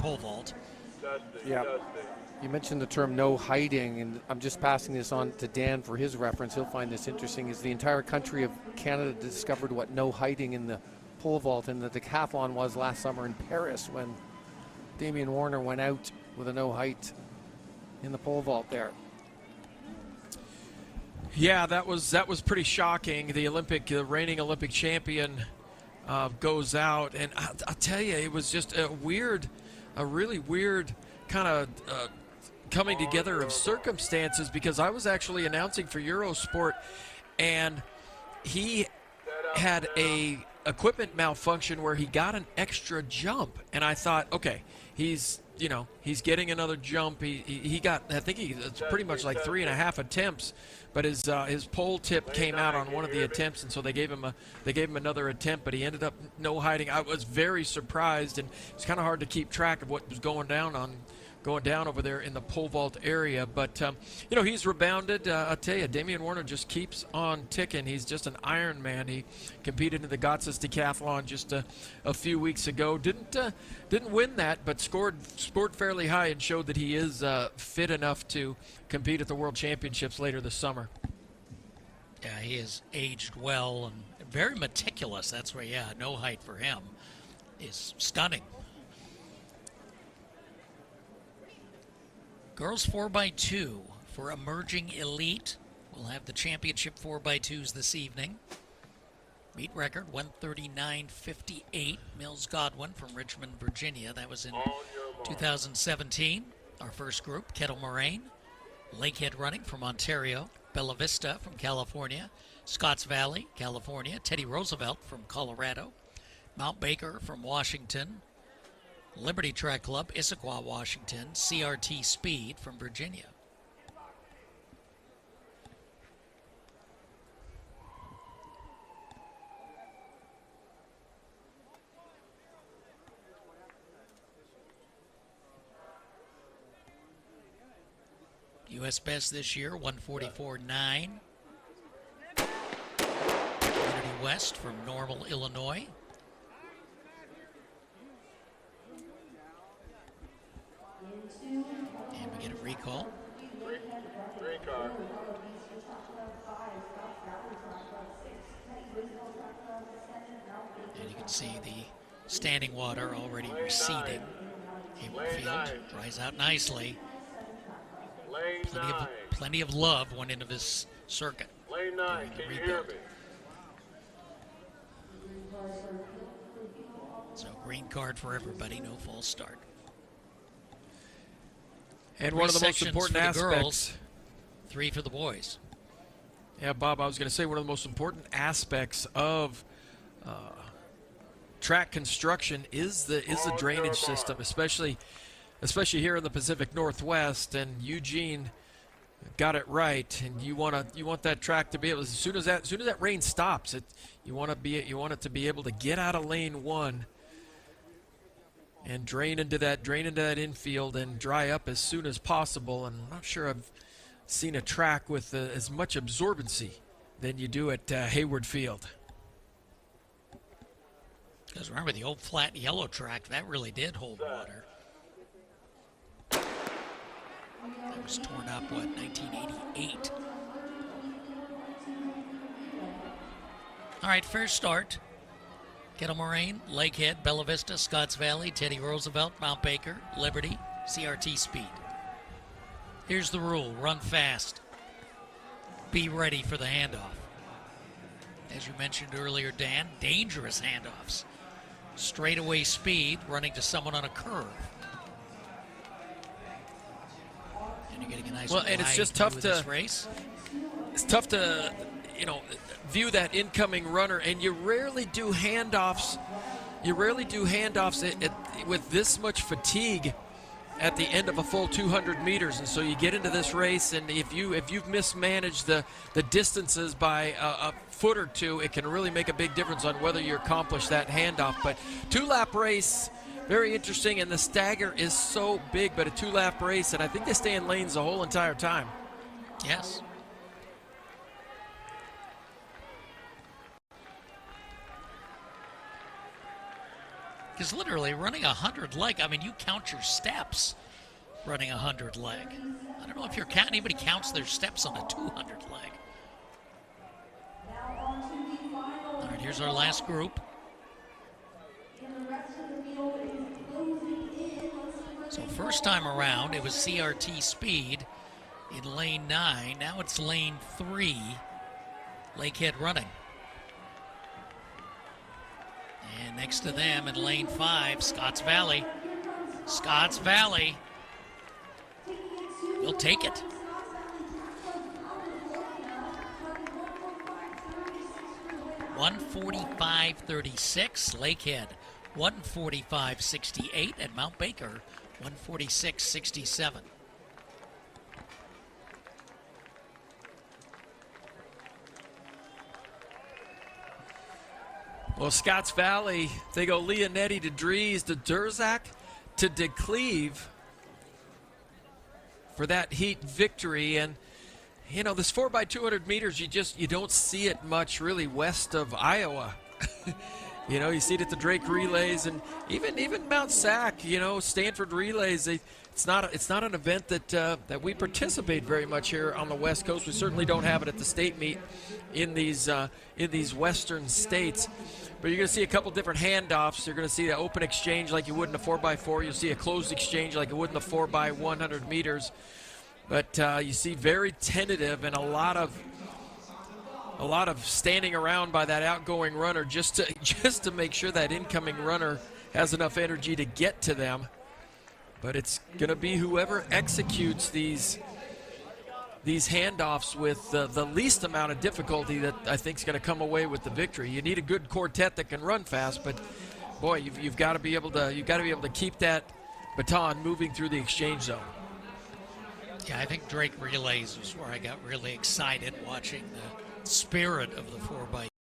pole vault. Yeah. You mentioned the term no hiding, and I'm just passing this on to Dan for his reference. He'll find this interesting. Is the entire country of Canada discovered what no hiding in the pole vault and the decathlon was last summer in Paris when Damian Warner went out with a no height in the pole vault there. Yeah, that was pretty shocking. The reigning Olympic champion goes out, and I'll tell you, it was just a really weird kind of coming together of circumstances, because I was actually announcing for Eurosport, and he had a equipment malfunction where he got an extra jump, and I thought, okay, he's getting another jump. He got, I think it's pretty much like 3.5 attempts, but his pole tip came out on one of the attempts, and so they gave him another attempt, but he ended up no hiding. I was very surprised, and it's kind of hard to keep track of what was going down over there in the pole vault area. But, he's rebounded. I'll tell you, Damian Warner just keeps on ticking. He's just an Iron Man. He competed in the Gotza's decathlon just a few weeks ago. Didn't win that, but scored fairly high and showed that he is fit enough to compete at the World Championships later this summer. Yeah, he has aged well and very meticulous. That's where, no height for him is stunning. Girls 4x2 for emerging elite. We'll have the championship 4x2s this evening. Meet record 139.58. Mills Godwin from Richmond, Virginia. That was in 2017. Our first group, Kettle Moraine. Lakehead Running from Ontario. Bella Vista from California. Scotts Valley, California. Teddy Roosevelt from Colorado. Mount Baker from Washington. Liberty Track Club, Issaquah, Washington. CRT Speed from Virginia. U.S. best this year, 144.9. Community West from Normal, Illinois. And we get a recall. And you can see the standing water already receding. Hayward Field dries out nicely. Plenty of love went into this circuit during the rebuild. So green card for everybody, no false start. And one of the most important aspects. Girls, 3 for the boys. Yeah, Bob, I was going to say one of the most important aspects of track construction is the drainage system, especially here in the Pacific Northwest. And Eugene got it right. And you want that track to be able, as soon as that rain stops, you want it to be able to get out of lane 1 and drain into that infield and dry up as soon as possible. And I'm not sure I've seen a track with as much absorbency than you do at Hayward Field. Because remember, the old flat yellow track, that really did hold water. That was torn up, 1988. All right, first start. Kettle Moraine, Lakehead, Bella Vista, Scotts Valley, Teddy Roosevelt, Mount Baker, Liberty, CRT Speed. Here's the rule, run fast. Be ready for the handoff. As you mentioned earlier, Dan, dangerous handoffs. Straightaway speed, running to someone on a curve. And you're getting a nice and it's just tough to race. It's tough to, view that incoming runner, and you rarely do handoffs. With this much fatigue at the end of a full 200 meters, and so you get into this race, and if you've mismanaged the distances by a foot or two, it can really make a big difference on whether you accomplish that handoff. But 2-lap race, very interesting, and the stagger is so big, but a 2-lap race, and I think they stay in lanes the whole entire time. Yes. Because literally running 100 leg, I mean, you count your steps running 100 leg. I don't know if anybody counts their steps on a 200 leg. All right, here's our last group. So first time around, it was CRT speed in lane 9. Now it's lane 3, Lakehead running. And next to them in lane 5, Scotts Valley. Scotts Valley will take it. (1:45.36), Lakehead 1:45.68, and Mount Baker 1:46.67. Well, Scotts Valley, they go Leonetti to Dries to Durzak to DeCleve for that heat victory. And, you know, this 4x200 meters, you don't see it much really west of Iowa. You know, you see it at the Drake relays and even Mount Sac, you know, Stanford relays. It's not an event that we participate very much here on the West Coast. We certainly don't have it at the state meet in these western states. But you're going to see a couple different handoffs. You're going to see an open exchange like you would in a 4x4. You'll see a closed exchange like you would in the 4x100 meters. But you see very tentative and a lot of standing around by that outgoing runner just to make sure that incoming runner has enough energy to get to them. But it's going to be whoever executes these handoffs with the least amount of difficulty that I think is going to come away with the victory. You need a good quartet that can run fast, but boy, you've got to be able to keep that baton moving through the exchange zone. Yeah, I think Drake relays was where I got really excited watching the spirit of the 4x